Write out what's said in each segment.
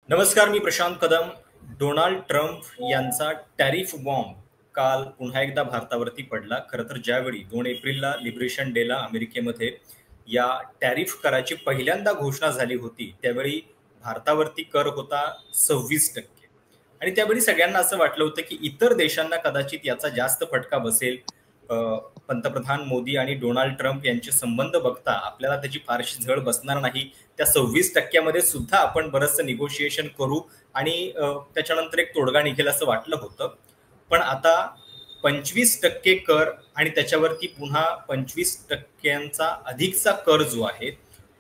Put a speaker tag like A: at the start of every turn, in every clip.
A: नमस्कार, मी Prashant Kadam. Donald Trump यांचा tariff bomb काल पुन्हा एकदा भारतावरती पडला. खरं तर ज्यावेळी 2 एप्रिलला लिबरेशन डेला अमेरिकेमध्ये या टॅरिफ कराची पहिल्यांदा घोषणा झाली होती, त्यावेळी भारतावरती कर होता 26%. आणि त्यावेळी सगळ्यांना असं वाटलं होतं की इतर देशांना कदाचित याचा जास्त फटका बसेल. पंतप्रधान मोदी आणि डोनाल्ड ट्रम्प यांचे संबंध बघता आपल्याला त्याची फारशी झळ बसणार नाही. त्या 26%मध्ये सुद्धा आपण बरंचसं निगोशिएशन करू आणि त्याच्यानंतर एक तोडगा निघेल असं वाटलं होतं. पण आता 25% कर आणि त्याच्यावरती पुन्हा 25%चा अधिकचा कर जो आहे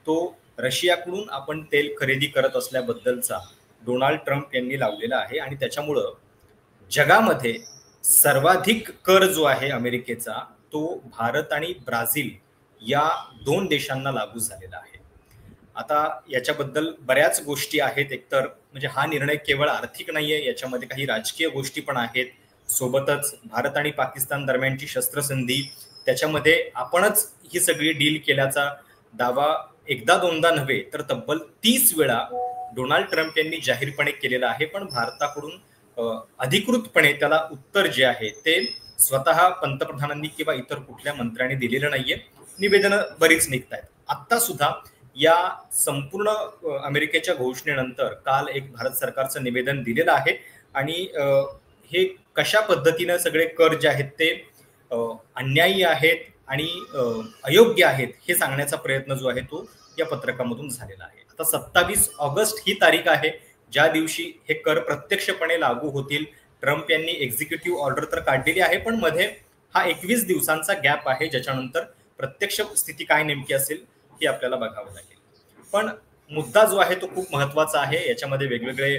A: तो रशियाकडून आपण तेल खरेदी करत असल्याबद्दलचा डोनाल्ड ट्रम्प यांनी लावलेला आहे. आणि त्याच्यामुळं जगामध्ये सर्वाधिक कर जो आहे अमेरिकेचा तो भारत आणि ब्राझील या 2 देशांना लागू झालेला आहे. आता याच्याबद्दल बऱ्याच गोष्टी आहेत. एकतर म्हणजे हा निर्णय केवळ आर्थिक नाहीये, याच्यामध्ये काही राजकीय गोष्टी पण आहेत. सोबतच भारत आणि पाकिस्तान दरम्यानची शस्त्रसंधी, त्याच्यामध्ये आपणच ही सगळी डील केल्याचा दावा एकदा दोनदा नव्हे तर तब्बल 30 वेळा डोनाल्ड ट्रम्प यांनी जाहीरपणे केलेला आहे. पण भारताकडून अधिकृतपणे त्याला उत्तर जे आहे ते स्वतः पंतप्रधानांनी किंवा इतर कुठल्या मंत्र्यांनी दिलेलं नाहीये. निवेदनं बरीच निघत आहेत. आत्ता सुद्धा या संपूर्ण अमेरिकेच्या घोषणेनंतर काल एक भारत सरकारचं निवेदन दिलेलं आहे. आणि हे कशा पद्धतीनं सगळे कर जे आहेत ते अन्यायी आहेत आणि अयोग्य आहेत हे सांगण्याचा प्रयत्न जो आहे तो या पत्रकामधून झालेला आहे. आता 27 ऑगस्ट ही तारीख आहे ज्या दिवशी हे कर प्रत्यक्षपणे लागू होतील. ट्रम्प यांनी एक्झिक्युटिव्ह ऑर्डर तर काढलेली आहे, पण मध्ये हा 21 दिवसांचा गॅप आहे, ज्याच्यानंतर प्रत्यक्ष स्थिती काय नेमकी असेल हे आपल्याला बघावं लागेल. पण मुद्दा जो आहे तो खूप महत्वाचा आहे. याच्यामध्ये वेगवेगळे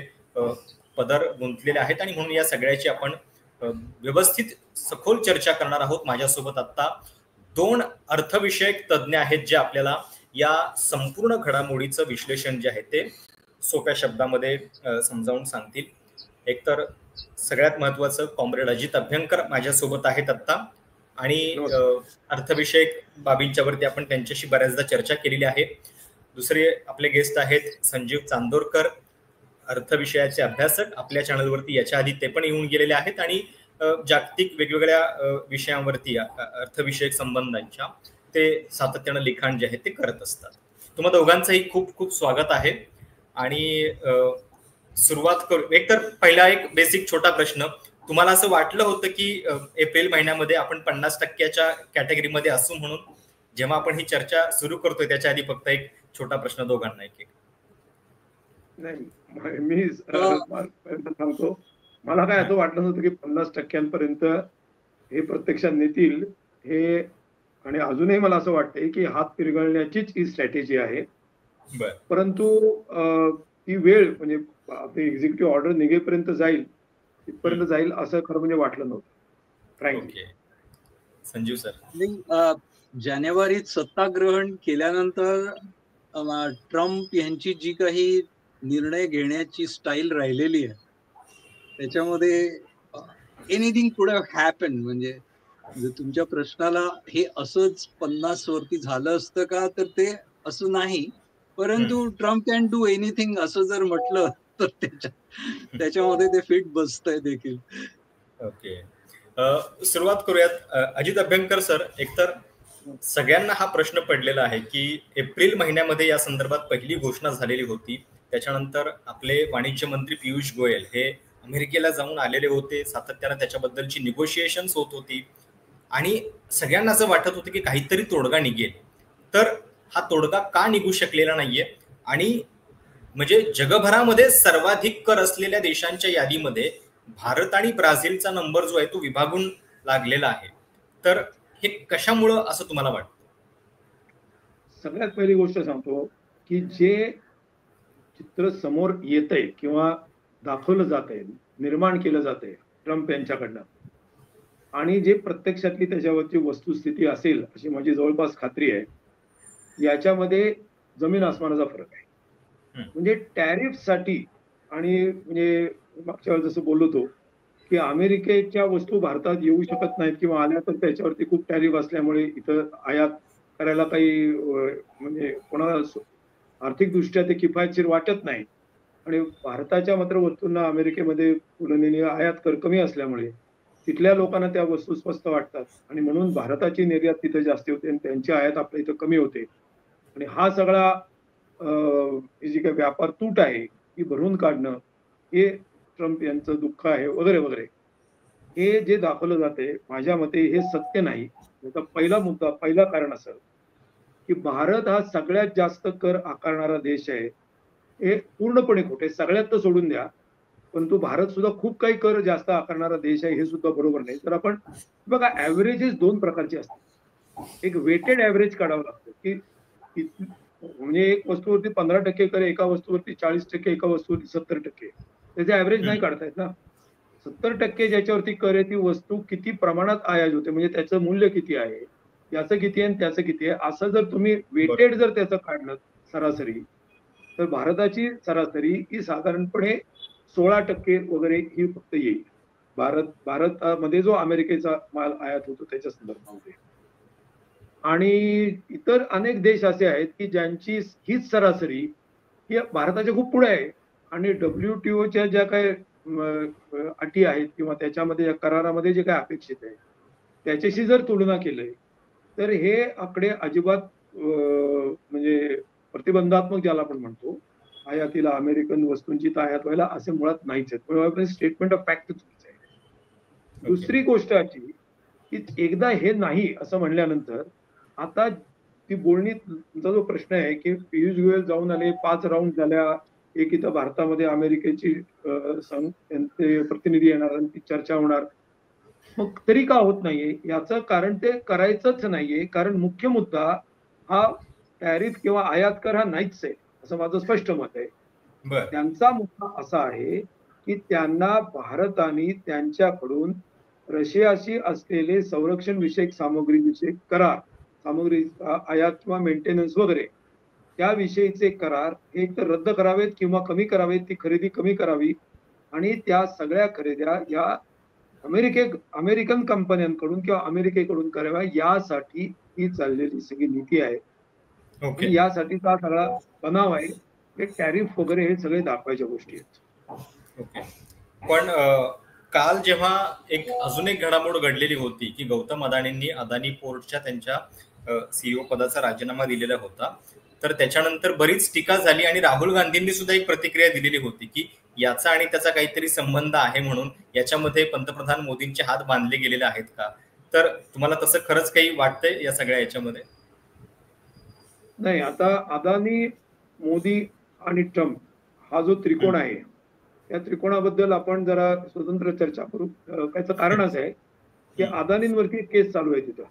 A: पदर गुंतलेले आहेत आणि म्हणून या सगळ्याची आपण व्यवस्थित सखोल चर्चा करणार आहोत. माझ्यासोबत आता 2 अर्थविषयक तज्ज्ञ आहेत जे आपल्याला या संपूर्ण घडामोडीचं विश्लेषण जे आहे ते सोप्या शब्दामध्ये समजावून सांगतील. एकतर सगळ्यात महत्वाचं कॉम्रेड अजित अभ्यंकर माझ्यासोबत आहेत आत्ता. आणि अर्थविषयक बाबींच्या वरती आपण त्यांच्याशी बऱ्याचदा चर्चा केलेली आहे. दुसरे आपले गेस्ट आहेत संजीव चांदोरकर, अर्थविषयाचे अभ्यासक. आपल्या चॅनलवरती याच्या आधी ते पण येऊन गेलेले आहेत आणि जागतिक वेगवेगळ्या विषयांवरती अर्थविषयक संबंधांच्या ते सातत्यानं लिखाण जे आहे ते करत असतात. तुम्हा दोघांचंही खूप खूप स्वागत आहे. आणि सुरुवात करू. एकतर पहिला एक बेसिक छोटा प्रश्न, तुम्हाला असं वाटलं होतं की एप्रिल महिन्यामध्ये आपण 50%च्या कॅटेगरीमध्ये असू म्हणून? जेव्हा आपण ही चर्चा सुरू करतोय त्याच्या आधी फक्त एक छोटा प्रश्न दोघांना एक
B: नाही, मी सांगतो. मला काय असं वाटलं होतं की 50%पर्यंत हे प्रत्यक्षात नेतील हे. आणि अजूनही मला असं वाटतंय की हात पिरगळण्याचीच ही स्ट्रॅटेजी आहे. परंतु ती वेळ म्हणजे आपली एक्झिक्युटिव्ह ऑर्डर निघेपर्यंत जाईल, तिथपर्यंत जाईल असं खरं म्हणजे वाटलं नव्हतं फ्रँकली.
A: संजीव सर,
C: जानेवारीत सत्ताग्रहण केल्यानंतर ट्रम्प यांची जी काही निर्णय घेण्याची स्टाईल राहिलेली आहे त्याच्यामध्ये एनिथिंग कुड हॅव हॅपन. म्हणजे तुमच्या प्रश्नाला हे असंच 50 वरती झालं असतं का, तर ते असं नाही. परंतु ट्रम्प कॅन डू एनिथिंग असं जर म्हटलं तर त्याच्यामध्ये ते फिट बसतंय देखील.
A: ओके, सुरुवात करूयात. अजित अभ्यंकर सर, एकतर सगळ्यांना हा प्रश्न पडलेला आहे की एप्रिल महिन्यामध्ये या संदर्भात पहिली घोषणा झालेली होती. त्याच्यानंतर आपले वाणिज्य मंत्री पियुष गोयल हे अमेरिकेला जाऊन आलेले होते. सातत्यानं त्याच्याबद्दलची निगोशिएशन्स होत होती आणि सगळ्यांना असं वाटत होतं की काहीतरी तोडगा निघेल. तर हा तोडगा का निघू शकलेला नाहीये? आणि म्हणजे जगभरामध्ये सर्वाधिक कर असलेल्या देशांच्या यादीमध्ये भारत आणि ब्राझीलचा नंबर जो आहे तो विभागून लागलेला आहे. तर हे कशामुळं असं तुम्हाला वाटतं?
B: सगळ्यात पहिली गोष्ट सांगतो की जे चित्र समोर येतंय किंवा दाखवलं जातंय, निर्माण केलं जातंय ट्रम्प यांच्याकडनं, आणि जे प्रत्यक्षातली त्याच्यावरची वस्तुस्थिती असेल अशी माझी जवळपास खात्री आहे, याच्यामध्ये जमीन आसमानाचा फरक आहे. म्हणजे टॅरिफसाठी आणि म्हणजे मागच्या वेळेस जसं बोललो होतो की अमेरिकेच्या वस्तू भारतात येऊ शकत नाहीत किंवा आल्या तर त्याच्यावरती खूप टॅरिफ असल्यामुळे इथं आयात करायला काही म्हणजे कोणाला आर्थिक दृष्ट्या ते किफायतशीर वाटत नाही. आणि भारताच्या मात्र वस्तूंना अमेरिकेमध्ये तुलनेने आयात कर कमी असल्यामुळे तिथल्या लोकांना त्या वस्तू स्वस्त वाटतात आणि म्हणून भारताची निर्यात तिथे जास्ती होते आणि त्यांची आयात आपल्या इथं कमी होते. आणि हा सगळा जी काही व्यापार तूट आहे ती भरून काढणं हे ट्रम्प यांचं दुःख आहे वगैरे वगैरे. हे जे दाखवलं जाते माझ्या मते हे सत्य नाही. याचा पहिला कारण असं की भारत हा सगळ्यात जास्त कर आकारणारा देश आहे. हे पूर्णपणे खोटे, सगळ्यात तर सोडून द्या, परंतु भारत सुद्धा खूप काही कर जास्त आकारणारा देश आहे हे सुद्धा बरोबर नाही. तर आपण बघा ऍव्हरेजेस दोन प्रकारचे असतात. एक वेटेड ऍव्हरेज काढावं लागतं की म्हणजे एक वस्तूवरती 15% कर, एका वस्तूवरती 40%, एका वस्तूवरती 70%. त्याचे ऍव्हरेज नाही काढता येत ना. 70% ज्याच्यावरती कर आहे ती वस्तू किती प्रमाणात आयात होते, म्हणजे त्याचं मूल्य किती आहे, याचं किती आहे आणि त्याचं किती आहे, असं जर तुम्ही वेटेड जर त्याचं काढलं सरासरी, तर भारताची सरासरी ही साधारणपणे 16% वगैरे ही फक्त येईल. भारतामध्ये जो अमेरिकेचा माल आयात होतो त्याच्या संदर्भामध्ये. आणि इतर अनेक देश असे आहेत की ज्यांची हीच सरासरी ही भारताच्या खूप पुढे आहे. आणि WTOच्या ज्या काही अटी आहेत किंवा त्याच्यामध्ये या करारामध्ये जे काय अपेक्षित आहे त्याच्याशी जर तुलना केली तर हे आकडे अजिबात म्हणजे प्रतिबंधात्मक ज्याला आपण म्हणतो आयातीला अमेरिकन वस्तूंची तर आयात व्हायला असे मुळात नाहीच आहेत. स्टेटमेंट ऑफ फॅक्ट चुकीचं आहे. दुसरी गोष्ट अशी की एकदा हे नाही असं म्हणल्यानंतर आता ती बोलणी, तुमचा जो प्रश्न आहे की पियुष गोयल जाऊन आले, 5 राऊंड झाल्या, एक इथं भारतामध्ये अमेरिकेची त्यांचे प्रतिनिधी येणार आणि ती चर्चा होणार, मग तरी का होत नाहीये याचं कारण ते करायचंच नाहीये. कारण मुख्य मुद्दा हा टॅरिफ किंवा आयात कर हा नाहीच आहे असं माझं स्पष्ट मत आहे. त्यांचा मुद्दा असा आहे की त्यांना भारताने त्यांच्याकडून रशियाशी असलेले संरक्षण विषयक सामग्री विषयक करार, सामग्री आयात किंवा मेंटेनन्स वगैरे त्याविषयीचे करार एक तर रद्द करावेत किंवा कमी करावेत, ती खरेदी कमी करावी आणि त्या सगळ्या खरेद्या या अमेरिकन कंपन्यांकडून किंवा अमेरिकेकडून कराव्या, यासाठी ही चाललेली सगळी नीती आहे. आणि यासाठीचा सगळा बनाव आहे. हे टॅरिफ वगैरे हे सगळे दाखवायच्या गोष्टी आहेत.
A: पण काल जेव्हा अजून एक घडामोड घडलेली होती की गौतम अदानींनी अदानी पोर्टच्या त्यांच्या CEO पदाचा राजीनामा दिलेला होता, तर त्याच्यानंतर बरीच टीका झाली आणि राहुल गांधींनी सुद्धा एक प्रतिक्रिया दिलेली होती की याचा आणि त्याचा काहीतरी संबंध आहे म्हणून, याच्यामध्ये पंतप्रधान मोदींचे हात बांधले गेलेले आहेत का? तर तुम्हाला तसं खरंच काही वाटतंय या सगळ्या याच्यामध्ये?
B: नाही, आता अदानी, मोदी आणि ट्रम्प हा जो त्रिकोण आहे या त्रिकोणाबद्दल आपण जरा स्वतंत्र चर्चा करू. त्याचं कारण असं आहे की अदानींवरती केस चालू आहे तिथं,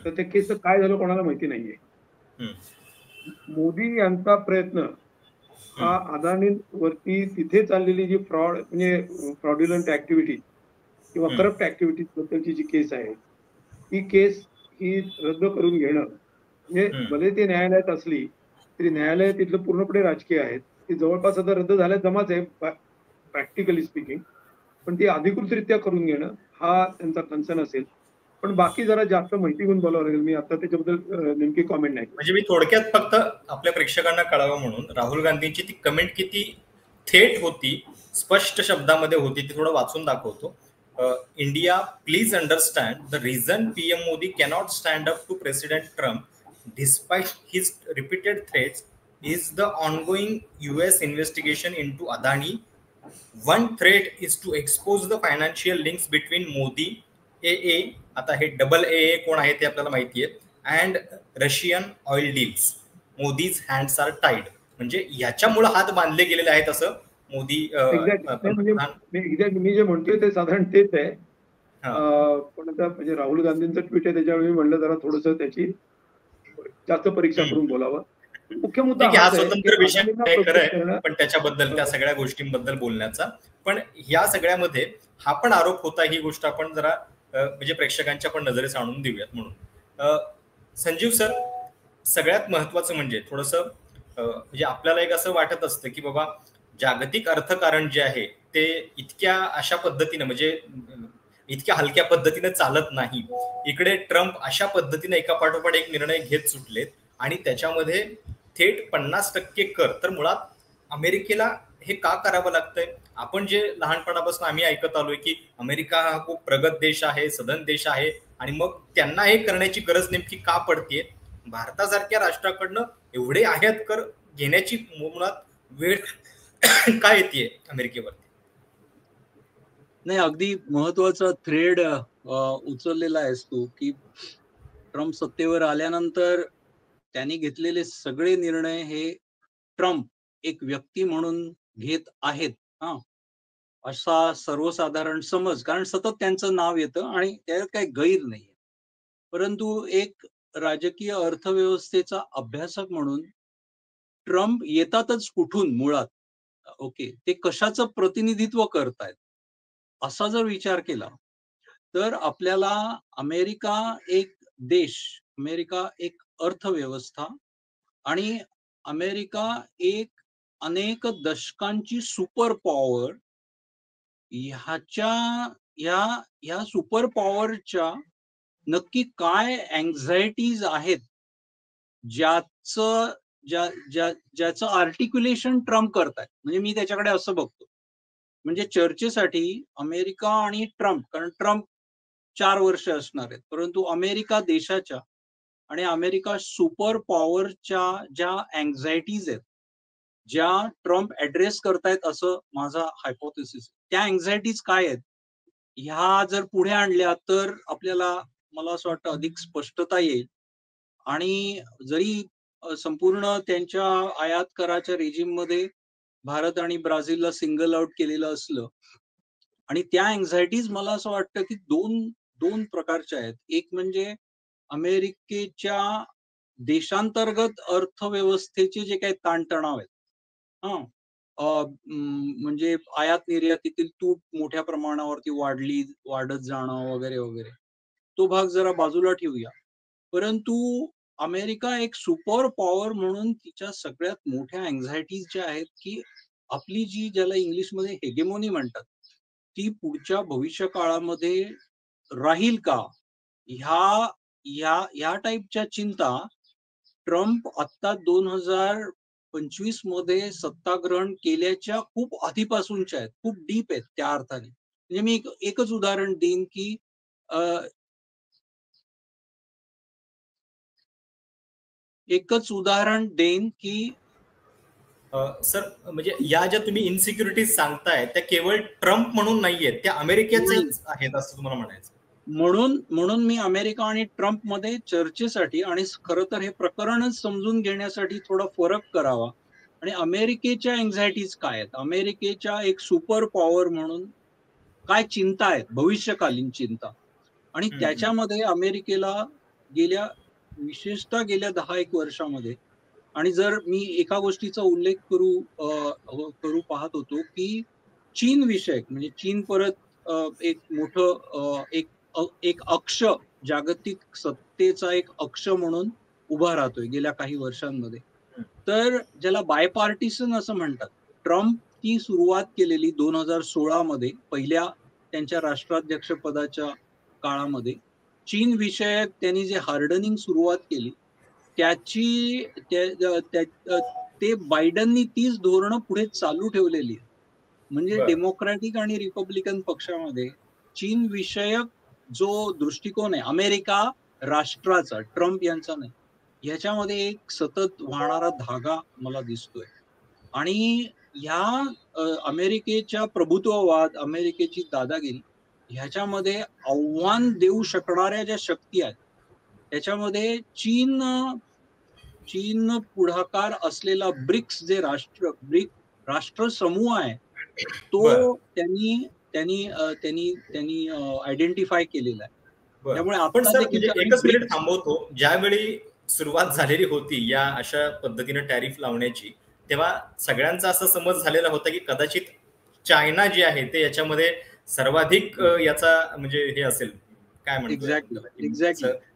B: तर त्या केसचं काय झालं कोणाला माहिती नाहीये. मोदी यांचा प्रयत्न हा अदानींवरती तिथे चाललेली जी म्हणजे फ्रॉड्युलंट ऍक्टिव्हिटी किंवा करप्ट ऍक्टिव्हिटीज बद्दलची जी केस आहे ती केस ही रद्द करून घेणं, म्हणजे भले ते न्यायालयात असली तरी न्यायालय तिथलं पूर्णपणे राजकीय आहेत. ती जवळपास आता रद्द झाल्या जमाच आहे प्रॅक्टिकली स्पीकिंग, पण ती अधिकृतरित्या करून घेणं हा त्यांचा कन्सर्न असेल. पण बाकी जरा जास्त माहिती घेऊन बोलावं लागेल. मी आता त्याच्याबद्दल नेमकी कॉमेंट नाही.
A: म्हणजे मी थोडक्यात फक्त आपल्या प्रेक्षकांना कळावं म्हणून, राहुल गांधींची ती कमेंट किती थेट होती, स्पष्ट शब्दामध्ये होती, ती थोडं वाचून दाखवतो. India please understand the reason PM Modi cannot stand up to president Trump despite his repeated threats is the ongoing US investigation into Adani. One threat is to expose the financial links between Modi AA, आता हे AA कोण आहे ते आपल्याला माहिती आहे, and Russian oil deals. Modi's hands are tied. म्हणजे याच्यामुळे हात बांधले गेलेले आहेत असं मोदी.
B: मी जे म्हणतोय ते साधारण तेच आहे. पण आता म्हणजे राहुल गांधींचं ट्विट आहे त्याच्यावेळी मी म्हणलं जरा थोडस त्याची जास्त परीक्षा करून बोलावं. मुख्य मुद्दा
A: हा स्वतंत्र विषय खरंय, पण त्याच्याबद्दल त्या सगळ्या गोष्टींबद्दल बोलण्याचा. पण या सगळ्यामध्ये हा पण आरोप होता, ही गोष्ट आपण जरा म्हणजे प्रेक्षकांच्या पण नजरेस आणून देऊयात म्हणून. संजीव सर, सगळ्यात महत्वाचं म्हणजे थोडंसं म्हणजे आपल्याला एक असं वाटत असतं की बाबा जागतिक अर्थकारण जे आहे ते इतक्या अशा पद्धतीनं म्हणजे इतक्या हलक्या पद्धतीने चालत नाही. इकडे ट्रम्प अशा पद्धतीने एका पाठोपाठ एक निर्णय घेत सुटलेत आणि त्याच्यामध्ये थेट 50% कर. तर मुळात अमेरिकेला हे का करावं लागतंय? आपण जे लहानपणापासून आम्ही ऐकत आलोय की अमेरिका हा खूप प्रगत देश आहे, सधन देश आहे, आणि मग त्यांना हे करण्याची गरज नेमकी का पडतीये? भारतासारख्या राष्ट्राकडनं एवढे आयात कर घेण्याची मुळात वेळ काय येते अमेरिकेवरती?
C: नाही, अगदी महत्वाचा थ्रेड उचललेला आहेस तू, की ट्रम्प सत्तेवर आल्यानंतर त्यांनी घेतलेले सगळे निर्णय हे ट्रम्प एक व्यक्ती म्हणून घेत आहेत, हा, असा सर्वसाधारण समज. कारण सतत त्यांचं नाव येतं आणि त्यात काही गैर नाही. परंतु एक राजकीय अर्थव्यवस्थेचा अभ्यासक म्हणून ट्रम्प येतातच कुठून मुळात? ओके, ते कशाचं प्रतिनिधित्व करतायत असा जर विचार केला तर आपल्याला अमेरिका एक देश, अमेरिका एक अर्थव्यवस्था आणि अमेरिका एक अनेक दशकांची सुपर पॉवर, ह्याच्या ह्या सुपर पॉवरच्या नक्की काय अँक्झायटीज आहेत ज्याचं ज्याचं आर्टिक्युलेशन ट्रम्प करतायत. म्हणजे मी त्याच्याकडे असं बघतो, म्हणजे चर्चेसाठी अमेरिका आणि ट्रम्प, कारण ट्रम्प 4 वर्ष असणार आहेत, परंतु अमेरिका देशाच्या आणि अमेरिका सुपर पॉवरच्या ज्या अँक्झायटीज आहेत, ज्या ट्रम्प ऍड्रेस करतायत असं माझा हायपोथेसिस, त्या अँक्झायटीज काय आहेत ह्या जर पुढे आणल्या तर आपल्याला, मला असं वाटतं, अधिक स्पष्टता येईल. आणि जरी संपूर्ण त्यांच्या आयात कराच्या रेजिम मध्ये भारत आणि ब्राझीलला सिंगल आउट केलेलं असलं, आणि त्या अँक्झायटीज मला असं वाटतं की दोन प्रकारच्या आहेत. एक म्हणजे अमेरिकेच्या देशांतर्गत अर्थव्यवस्थेचे जे काही ताणतणाव आहेत, हा, म्हणजे आयात निर्यातीतील तूट मोठ्या प्रमाणावरती वाढत जाणं वगैरे वगैरे, तो भाग जरा बाजूला ठेवूया. परंतु अमेरिका एक सुपर पॉवर म्हणून तिच्या सगळ्यात मोठ्या अँक्झायटीज ज्या आहेत की आपली जी, ज्याला इंग्लिशमध्ये हेगेमोनी म्हणतात, ती पुढच्या भविष्य काळामध्ये राहील का, ह्या टाईपच्या चिंता ट्रम्प आता 2025 मध्ये सत्ताग्रहण केल्याच्या खूप आधीपासूनच्या आहेत, खूप डीप आहेत त्या अर्थाने. म्हणजे मी एकच उदाहरण देईन की
A: सर, म्हणजे या ज्या तुम्ही इनसिक्युरिटीज सांगताय त्या केवळ ट्रम्प म्हणून नाहीयेत, त्या अमेरिकेचेच आहेत असं तुम्हाला म्हणायचं?
C: म्हणून मी अमेरिका आणि ट्रम्प मध्ये चर्चेसाठी, आणि खरं तर हे प्रकरणच समजून घेण्यासाठी थोडा फरक करावा, आणि अमेरिकेच्या अँक्झायटीज काय आहेत, अमेरिकेच्या एक सुपर पॉवर म्हणून काय चिंता आहेत, भविष्यकालीन चिंता, आणि त्याच्यामध्ये अमेरिकेला विशेषतः गेल्या 10-1 वर्षामध्ये, आणि जर मी एका गोष्टीचा उल्लेख करू पाहत होतो की चीन विषयक, म्हणजे चीन परत एक मोठं एक अक्ष, जागतिक सत्तेचा एक अक्ष म्हणून उभा राहतोय गेल्या काही वर्षांमध्ये. तर ज्याला बायपार्टिसन असं म्हणतात, ट्रम्प ती सुरुवात केलेली 2016 मध्ये पहिल्या त्यांच्या राष्ट्राध्यक्ष पदाच्या काळामध्ये चीन विषयक त्यांनी जे हार्डनिंग सुरुवात केली, त्याची ते बायडननी तीच धोरणं पुढे चालू ठेवलेली आहे. म्हणजे डेमोक्रॅटिक आणि रिपब्लिकन पक्षामध्ये चीन विषयक जो दृष्टिकोन आहे, अमेरिका राष्ट्राचा, ट्रम्प यांचा नाही, ह्याच्यामध्ये एक सतत वाहणारा धागा मला दिसतोय. आणि ह्या अमेरिकेच्या प्रभुत्ववाद, अमेरिकेची दादागिरी, ह्याच्यामध्ये आव्हान देऊ शकणाऱ्या ज्या शक्ती आहेत, त्याच्यामध्ये चीन पुढाकार असलेला ब्रिक्स जे राष्ट्र समूह आहे, तो त्यांनी आयडेंटिफाय केलेला आहे. त्यामुळे
A: आपण सर एकच मिनिट थांबवतो. ज्यावेळी सुरुवात झालेली होती या अशा पद्धतीने टॅरिफ लावण्याची, तेव्हा सगळ्यांचा असा समज झालेला होता की कदाचित चायना जे आहे ते याच्यामध्ये सर्वाधिक याचा म्हणजे हे असेल, काय म्हणतो,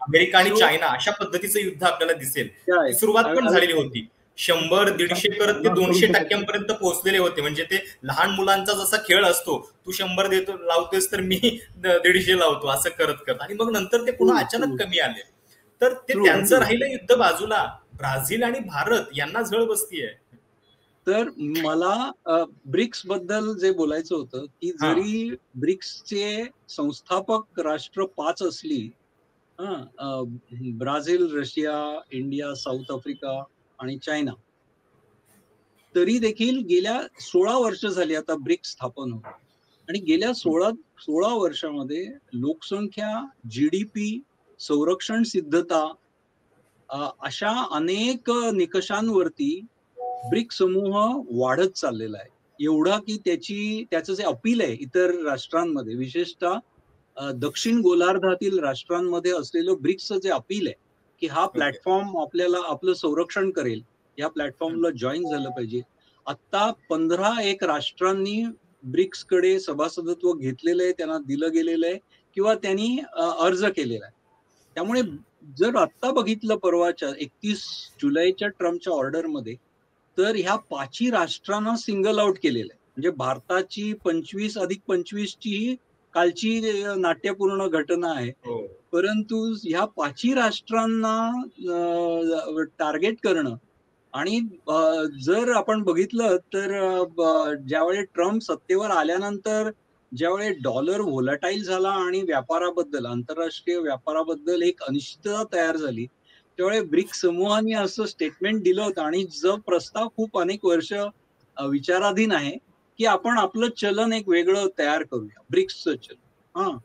A: अमेरिका आणि चायना अशा पद्धतीचं युद्ध आपल्याला दिसेल. सुरुवात पण झालेली होती. 100-150 करत ते 200% पोहोचलेले होते. म्हणजे ते लहान मुलांचा जसा खेळ असतो, तू 100 लावतोस तर मी 150 लावतो, असं करत करत, आणि मग नंतर ते पुन्हा अचानक कमी आले. तर ते त्यांचं राहिलं युद्ध बाजूला, ब्राझील आणि भारत यांना झळ बसतीये.
C: तर मला ब्रिक्स बद्दल जे बोलायचं होतं की जरी ब्रिक्सचे संस्थापक राष्ट्र 5 असली, Brazil, Russia, India, south Africa आणि चायना, तरी देखील गेल्या 16 वर्ष झाली आता ब्रिक्स स्थापन होत. आणि गेल्या 16 वर्षामध्ये लोकसंख्या, जीडीपी, संरक्षण सिद्धता अशा अनेक निकषांवरती ब्रिक्स समूह वाढत चाललेला आहे. एवढा की त्याचं जे अपील आहे इतर राष्ट्रांमध्ये, विशेषतः दक्षिण गोलार्धातील राष्ट्रांमध्ये असलेलं ब्रिक्सचं जे अपील आहे की हा प्लॅटफॉर्म आपल्याला आपलं संरक्षण करेल, या प्लॅटफॉर्मला जॉईन झालं पाहिजे. आता 15 राष्ट्रांनी ब्रिक्सकडे सभासदत्व घेतलेलं आहे, त्यांना दिलं गेलेलं आहे किंवा त्यांनी अर्ज केलेला आहे. त्यामुळे जर आता बघितलं परवाच्या 31 जुलैच्या ट्रम्पच्या ऑर्डरमध्ये, तर ह्या 5 राष्ट्रांना सिंगल आउट केलेलं आहे. म्हणजे भारताची 25+25 ची कालची नाट्यपूर्ण घटना आहे, परंतु ह्या 5 राष्ट्रांना टार्गेट करणं. आणि जर आपण बघितलं तर ज्यावेळी ट्रम्प सत्तेवर आल्यानंतर ज्यावेळी डॉलर व्होलाटाईल झाला आणि व्यापाराबद्दल, आंतरराष्ट्रीय व्यापाराबद्दल एक अनिश्चितता तयार झाली, त्यावेळी ब्रिक्स समूहाने असं स्टेटमेंट दिलं होतं आणि जो प्रस्ताव खूप अनेक वर्ष विचाराधीन आहे की आपण आपलं चलन एक वेगळं तयार करूया, ब्रिक्सचं चलन.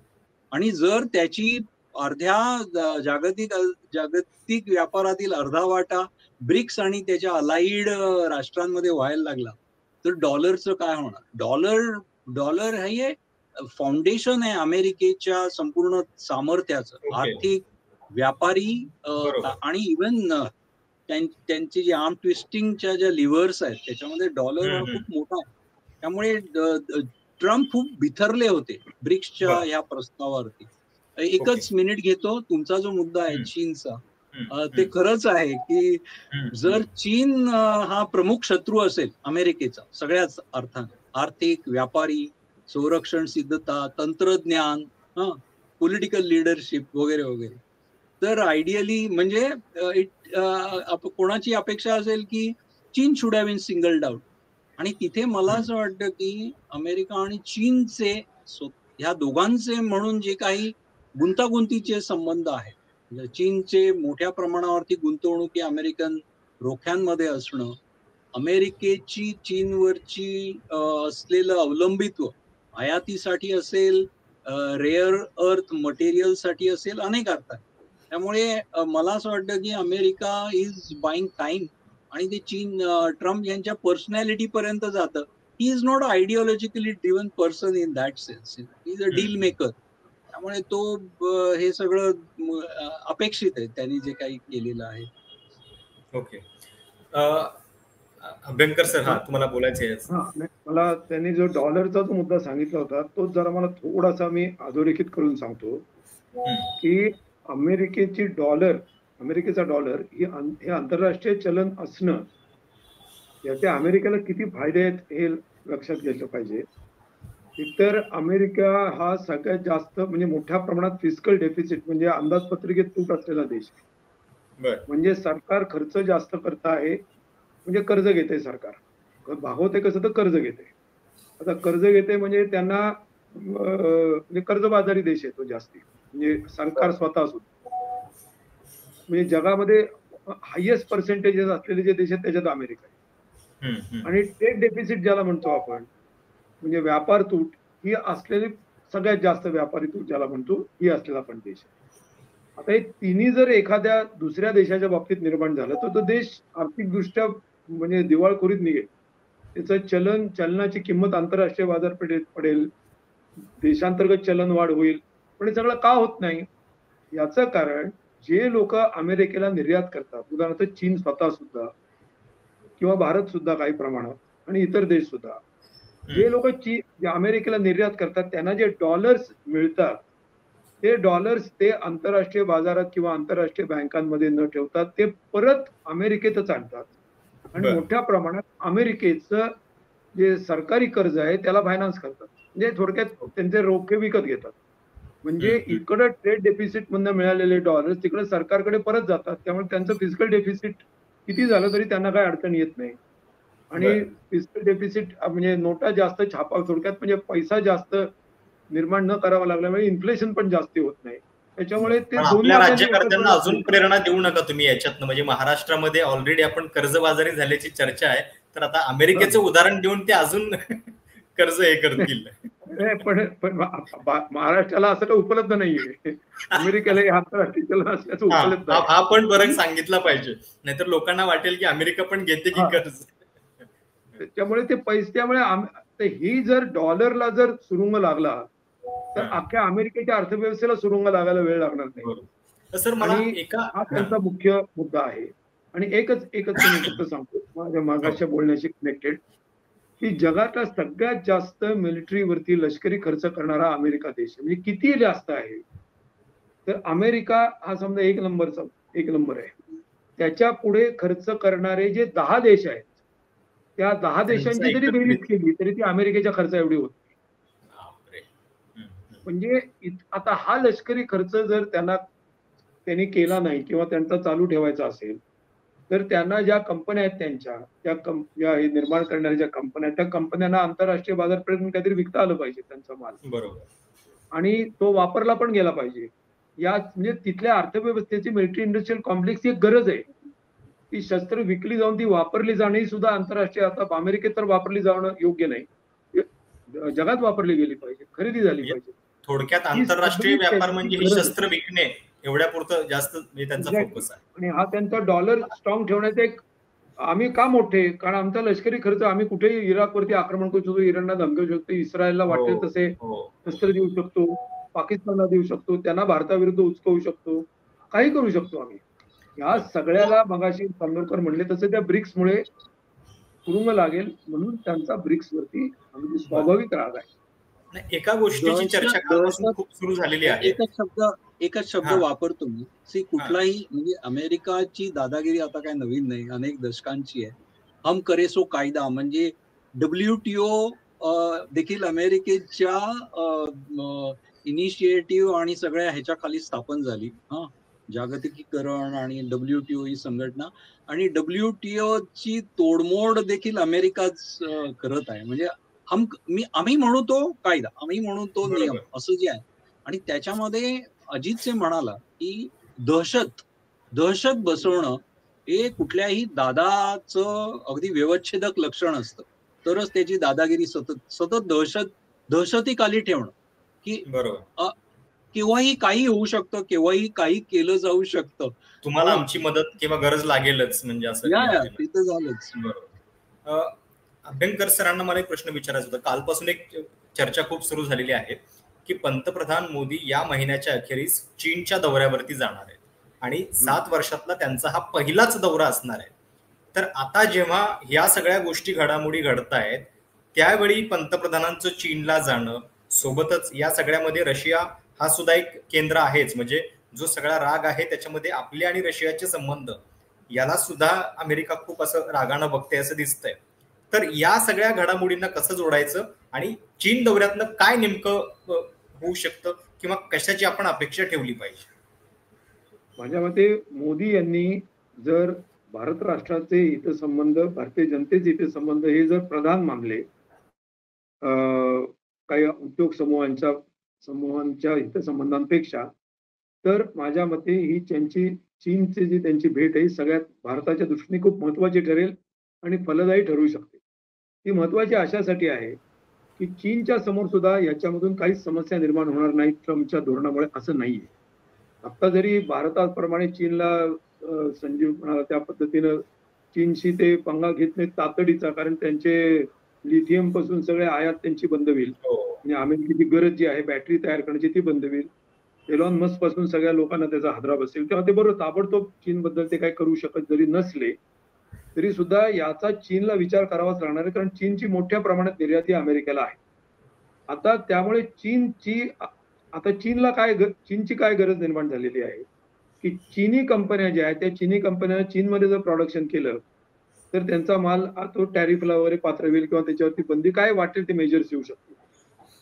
C: आणि जर त्याची अर्ध्या जागतिक व्यापारातील अर्धा वाटा ब्रिक्स आणि त्याच्या अलाइड राष्ट्रांमध्ये व्हायला लागला, तर डॉलरचं काय होणार? डॉलर हे फाउंडेशन आहे अमेरिकेच्या संपूर्ण सामर्थ्याचं, आर्थिक, व्यापारी आणि इव्हन त्यांची जी आर्म ट्विस्टिंगच्या ज्या लिव्हर्स आहेत त्याच्यामध्ये डॉलर हा खूप मोठा आहे. त्यामुळे ट्रम्प खूप बिथरले होते ब्रिक्सच्या या प्रस्तावावरती. एकच मिनिट घेतो. तुमचा जो मुद्दा आहे चीनचा, ते खरंच आहे की जर चीन हा प्रमुख शत्रू असेल अमेरिकेचा सगळ्याच अर्थाने, आर्थिक, व्यापारी, संरक्षण सिद्धता, तंत्रज्ञान, पॉलिटिकल लिडरशिप वगैरे वगैरे, तर आयडियली म्हणजे कोणाची अपेक्षा असेल की चीन should have been singled out. आणि तिथे मला असं वाटतं की अमेरिका आणि चीनचे ह्या दोघांचे म्हणून जे काही गुंतागुंतीचे संबंध आहेत, चीनचे मोठ्या प्रमाणावरती गुंतवणुकी अमेरिकन रोख्यांमध्ये असणं, अमेरिकेची चीनवरची असलेलं अवलंबित्व आयातीसाठी असेल, रेअर अर्थ मटेरियलसाठी असेल, अनेक अर्थ आहेत. त्यामुळे मला असं वाटतं की अमेरिका इज बाईंग टाइम आणि ते ट्रम्प यांच्या पर्सनॅलिटी पर्यंत जातं. He is not ideologically driven person in that sense, he is a deal maker. त्यामुळे तो हे सगळं अपेक्षित आहे त्यांनी जे काही केलेलं आहे.
A: ओके, अभ्यंकर सर, तुम्हाला बोलायचं आहे?
B: मला त्यांनी जो डॉलरचा जो मुद्दा सांगितला होता तो जरा मला थोडासा मी अधोरेखित करून सांगतो की अमेरिकेचा डॉलर हे आंतरराष्ट्रीय चलन असणं याचे अमेरिकेला किती फायदे आहेत हे लक्षात घेतलं पाहिजे. एकतर अमेरिका हा सगळ्यात जास्त म्हणजे मोठ्या प्रमाणात फिस्कल डेफिसिट म्हणजे अंदाजपत्रिकेत तूट असलेला देश आहे. म्हणजे सरकार खर्च जास्त करत आहे, म्हणजे कर्ज घेते सरकार, भागवते कसं तर कर्ज घेते. आता कर्ज घेते म्हणजे त्यांना म्हणजे कर्जबाजारी देश आहे तो जास्ती, म्हणजे सरकार स्वतः सुद्धा. म्हणजे जगामध्ये हायएस्ट पर्सेंटेजेस असलेले जे देश आहेत त्याच्यात अमेरिका आहे. आणि ट्रेड डेफिसिट ज्याला म्हणतो आपण, म्हणजे व्यापार तूट, ही असलेली सगळ्यात जास्त व्यापारी तूट ज्याला म्हणतो ही असलेला पण देश आहे. आता हे तिन्ही जर एखाद्या दुसऱ्या देशाच्या बाबतीत निर्माण झालं तर तो देश आर्थिकदृष्ट्या म्हणजे दिवाळखोरीत निघेल. त्याचं चलनाची किंमत आंतरराष्ट्रीय बाजारपेठेत पडेल, देशांतर्गत चलन वाढ होईल. पण हे सगळं का होत नाही? याचं कारण जे लोक अमेरिकेला निर्यात करतात, उदाहरणार्थ चीन स्वतः सुद्धा किंवा भारत सुद्धा काही प्रमाणात आणि इतर देश सुद्धा, जे लोक अमेरिकेला निर्यात करतात त्यांना जे डॉलर्स मिळतात ते डॉलर्स ते आंतरराष्ट्रीय बाजारात किंवा आंतरराष्ट्रीय बँकांमध्ये न ठेवतात ते परत अमेरिकेतच आणतात आणि मोठ्या प्रमाणात अमेरिकेचं जे सरकारी कर्ज आहे त्याला फायनान्स करतात. म्हणजे थोडक्यात त्यांचे रोखे विकत घेतात. म्हणजे इकडं ट्रेड डेफिसिट मधनं मिळालेले डॉलर्स तिकडे सरकारकडे परत जातात. त्यामुळे त्यांचं फिजिकल डेफिसिट किती झालं तरी त्यांना काही अडचण येत नाही. आणि फिस्कल डेफिसिट म्हणजे नोटा जास्त छापा, थोडक्यात म्हणजे पैसा जास्त निर्माण न करावा लागल्यामुळे इन्फ्लेशन पण जास्त होत नाही. त्याच्यामुळे ते
A: पण
B: दोन्ही
A: आपल्या
B: आपल्याला
A: राज्यकर्त्यांना अजून प्रेरणा देऊ नका तुम्ही याच्यातनं. म्हणजे महाराष्ट्रामध्ये ऑलरेडी आपण कर्जबाजारी झाल्याची चर्चा आहे, तर आता अमेरिकेचं उदाहरण देऊन ते अजून कर्ज हे करतील.
B: पण महाराष्ट्राला असं काही उपलब्ध नाहीये. अमेरिकेला हे आंतरराष्ट्रीय चलन असल्याचं उपलब्ध आहे.
A: हा पण फरक सांगितला पाहिजे, नाहीतर लोकांना वाटेल की अमेरिका पण घेते की कर्ज.
B: त्यामुळे ते पैसे, त्यामुळे ही जर डॉलरला जर सुरुंग लागला तर अख्ख्या अमेरिकेच्या अर्थव्यवस्थेला सुरुंग लागायला वेळ लागणार नाही.
A: सर मला
B: हा त्यांचा मुख्य मुद्दा आहे. आणि एकच मी फक्त सांगतो माझ्या मागासच्या बोलण्याशी कनेक्टेड, की जगातला सगळ्यात जास्त मिलिटरीवरती लष्करी खर्च करणारा अमेरिका देश, म्हणजे किती जास्त आहे तर अमेरिका हा समजा एक नंबर आहे. त्याच्या पुढे खर्च करणारे जे 10 देश आहेत, त्या 10 देशांची जरी बेरीज केली तरी ती अमेरिकेच्या खर्च एवढी होत नाही. म्हणजे आता हा लष्करी खर्च जर त्यांनी केला नाही किंवा त्यांचा चालू ठेवायचा असेल तर त्यांना ज्या कंपन्या आहेत ज्या निर्माण करणाऱ्या ज्या कंपन्या आहेत, त्या कंपन्यांना आंतरराष्ट्रीय बाजारपेठेतून काहीतरी विकता आलं पाहिजे त्यांचा माल,
A: बरोबर,
B: आणि तो वापरला पण गेला पाहिजे. म्हणजे तिथल्या अर्थव्यवस्थेची मिलिटरी इंडस्ट्रियल कॉम्प्लेक्स एक गरज आहे. ती शस्त्र विकली जाऊन ती वापरली जाणे सुद्धा आंतरराष्ट्रीय, आता अमेरिकेत तर वापरली जाणं योग्य नाही, जगात वापरली गेली पाहिजे, खरेदी झाली पाहिजे.
A: थोडक्यात आंतरराष्ट्रीय व्यापार म्हणजे ही शस्त्र विकणे एवढ्यापुरतं जास्त त्यांचा फोकस आहे.
B: आणि हा त्यांचा डॉलर स्ट्रॉंग ठेवण्याचा एक, आम्ही का मोठे, कारण आमचा लष्करी खर्च, आम्ही कुठेही इराकवरती आक्रमण करू शकतो, इराणला धमकवू शकतो, इस्रायलला वाटेल तसे शस्त्र देऊ शकतो, पाकिस्तानला देऊ शकतो, त्यांना भारताविरुद्ध उचकवू शकतो, काही करू शकतो आम्ही. या सगळ्याला मगाशी चांदोरकर म्हणले तसे त्या ब्रिक्समुळे सुरुंग लागेल, म्हणून त्यांचा ब्रिक्सवरती अगदी स्वाभाविक राग आहे.
A: एका गोष्टीची चर्चा कालपासून खूप सुरू झालेली आहे.
C: एकच शब्द वापरतो मी. कुठलाही म्हणजे अमेरिकाची दादागिरी आता काय नवीन नाही, अनेक दशकांची आहे. हम करे सो कायदा, म्हणजे WTO देखील अमेरिकेच्या इनिशिएटिव्ह आणि सगळ्या ह्याच्या खाली स्थापन झाली. जागतिकीकरण आणि WTO ही संघटना, आणि WTO ची तोडमोड देखील अमेरिकाच करत आहे. म्हणजे आम्ही म्हणू तो कायदा, आम्ही म्हणू तो नियम, असं जे आहे. आणि त्याच्यामध्ये अजितचे म्हणाला की दहशत बसवणं हे कुठल्याही दादाचं अगदी व्यवच्छेदक लक्षण असतं, तरच त्याची दादागिरी सतत दहशतीखाली ठेवणं, की केव्हाही काही होऊ शकतं, केव्हाही काही केलं जाऊ शकतं,
A: तुम्हाला आमची मदत किंवा गरज लागेलच, म्हणजे असं
C: तिथं झालंच.
A: बरोबर. अभ्यंकर सरांना मला एक प्रश्न विचारायचा होता. कालपासून एक चर्चा खूप सुरू झालेली आहे की पंतप्रधान मोदी या महिन्याच्या अखेरीस चीनच्या दौऱ्यावरती जाणार आहेत आणि 7 वर्षातला त्यांचा हा पहिलाच दौरा असणार आहे. तर आता जेव्हा या सगळ्या गोष्टी घडामोडी घडतायत त्यावेळी पंतप्रधानांचं चीनला जाणं, सोबतच या सगळ्यामध्ये रशिया हा सुद्धा एक केंद्र आहेच. म्हणजे जो सगळा राग आहे त्याच्यामध्ये आपले आणि रशियाचे संबंध, याला सुद्धा अमेरिका खूप असं रागानं बघते असं दिसतंय. तर या सगळ्या घडामोडींना कसं जोडायचं आणि चीन दौऱ्यातनं काय नेमकं होऊ शकतं किंवा कशाची आपण अपेक्षा ठेवली पाहिजे?
B: माझ्या मते मोदी यांनी जर भारत राष्ट्राचे हितसंबंध, भारतीय जनतेचे हितसंबंध हे जर प्रधान मानले काही उद्योग समूहांच्या हितसंबंधांपेक्षा, तर माझ्या मते ही चीनची जी त्यांची भेट आहे सगळ्यात भारताच्या दृष्टीने खूप महत्वाची ठरेल आणि फलदायी ठरू शकते. ती महत्वाची अशासाठी आहे की चीनच्या समोर सुद्धा याच्यामधून काहीच समस्या निर्माण होणार नाही ट्रम्पच्या धोरणामुळे, असं नाहीये. आता जरी भारताप्रमाणे चीनला संजीव त्या पद्धतीनं चीनशी ते पंगा घेत नाहीत तातडीचा, कारण त्यांचे लिथियम पासून सगळे आयात त्यांची बंद होईल आणि अमेरिकेची गरज जी आहे बॅटरी तयार करण्याची ती बंद होईल. एलॉन मस्क पासून सगळ्या लोकांना त्याचा हादरा बसेल, तेव्हा ते बरोबर ताबडतोब चीन बद्दल ते काय करू शकत जरी नसले तरी सुद्धा याचा चीनला विचार करावाच लागणार आहे, कारण चीनची मोठ्या प्रमाणात निर्यात ही अमेरिकेला आहे. आता त्यामुळे चीनची काय गरज निर्माण झालेली आहे की चीनी कंपन्या ज्या आहेत त्या चीनी कंपन्यांना चीनमध्ये जर प्रोडक्शन केलं तर त्यांचा माल तो टॅरिफला वगैरे पात्र होईल किंवा त्याच्यावरती बंदी काय वाटेल ते मेजर्स येऊ शकतील.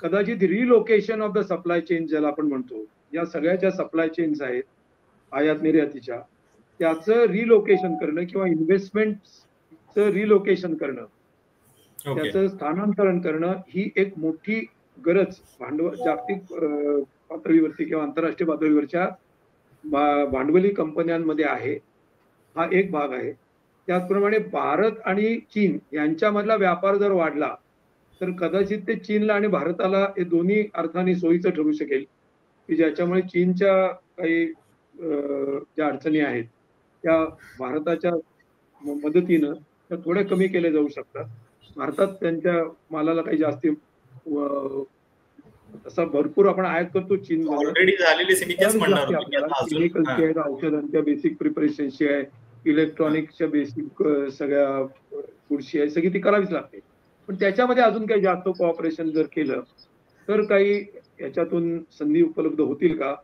B: कदाचित relocation of the supply chain ज्याला आपण म्हणतो, या सगळ्या ज्या सप्लाय चेन्स आहेत आयात निर्यातीच्या, त्याचं रिलोकेशन करणं किंवा इन्व्हेस्टमेंटचं रिलोकेशन करणं
A: ओके.
B: त्याचं स्थानांतरण करणं ही एक मोठी गरज जागतिक पातळीवरती किंवा आंतरराष्ट्रीय पातळीवरच्या भांडवली कंपन्यांमध्ये आहे. हा एक भाग आहे. त्याचप्रमाणे भारत आणि चीन यांच्यामधला व्यापार जर वाढला तर कदाचित ते चीनला आणि भारताला हे दोन्ही अर्थाने सोयीचं ठरू शकेल, की ज्याच्यामुळे चीनच्या काही ज्या अडचणी आहेत त्या भारताच्या मदतीनं त्या थोड्या कमी केल्या जाऊ शकतात. भारतात त्यांच्या मालाला काही जास्त तसा भरपूर आपण आयात करतो चीन
A: ऑलरेडी झालेली मी तेच म्हणणार होतो की आता अजून
B: केमिकलची आहेत, औषधांच्या बेसिक प्रिपरेशनची आहे, इलेक्ट्रॉनिक्सच्या बेसिक सगळ्या फूडची आहे, सगळी ती करावीच लागते. पण त्याच्यामध्ये अजून काही जास्त कोऑपरेशन जर केलं तर काही याच्यातून संधी उपलब्ध होतील का,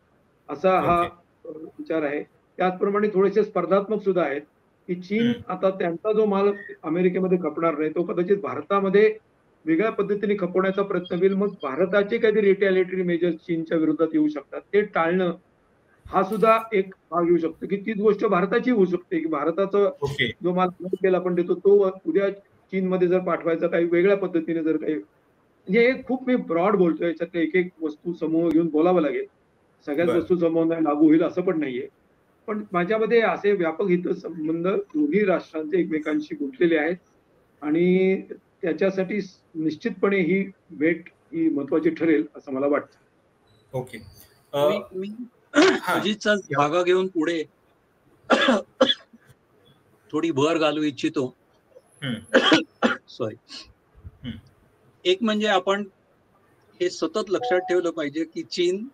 B: असा हा विचार आहे. त्याचप्रमाणे थोडेसे स्पर्धात्मक सुद्धा आहेत की चीन आता त्यांचा जो माल अमेरिकेमध्ये खपणार नाही तो कदाचित भारतामध्ये वेगळ्या पद्धतीने खपवण्याचा प्रयत्न होईल. मग भारताचे काहीतरी रिटॅलिटरी मेजर्स चीनच्या विरोधात येऊ शकतात, ते टाळणं हा सुद्धा एक भाग येऊ शकतो. की तीच गोष्ट भारताची होऊ शकते की भारताचा जो माल अमेरिकेला आपण देतो तो उद्या चीनमध्ये जर पाठवायचा काही वेगळ्या पद्धतीने जर काही, म्हणजे खूप मी ब्रॉड बोलतोय, याच्यातले एक एक वस्तू समूह घेऊन बोलावं लागेल. सगळ्याच वस्तू समूहांना लागू होईल असं पण नाहीये. पण माझ्यामध्ये असे व्यापक हित संबंध दोन्ही राष्ट्रांचे एकमेकांशी गुंतलेले आहेत आणि त्याच्यासाठी निश्चितपणे ही भेट ही महत्वाची ठरेल असं मला वाटतं.
A: ओके.
C: मी अजितचा जागा घेऊन पुढे थोडी भर घालू इच्छितो. सॉरी. एक म्हणजे आपण हे सतत लक्षात ठेवलं पाहिजे की चीन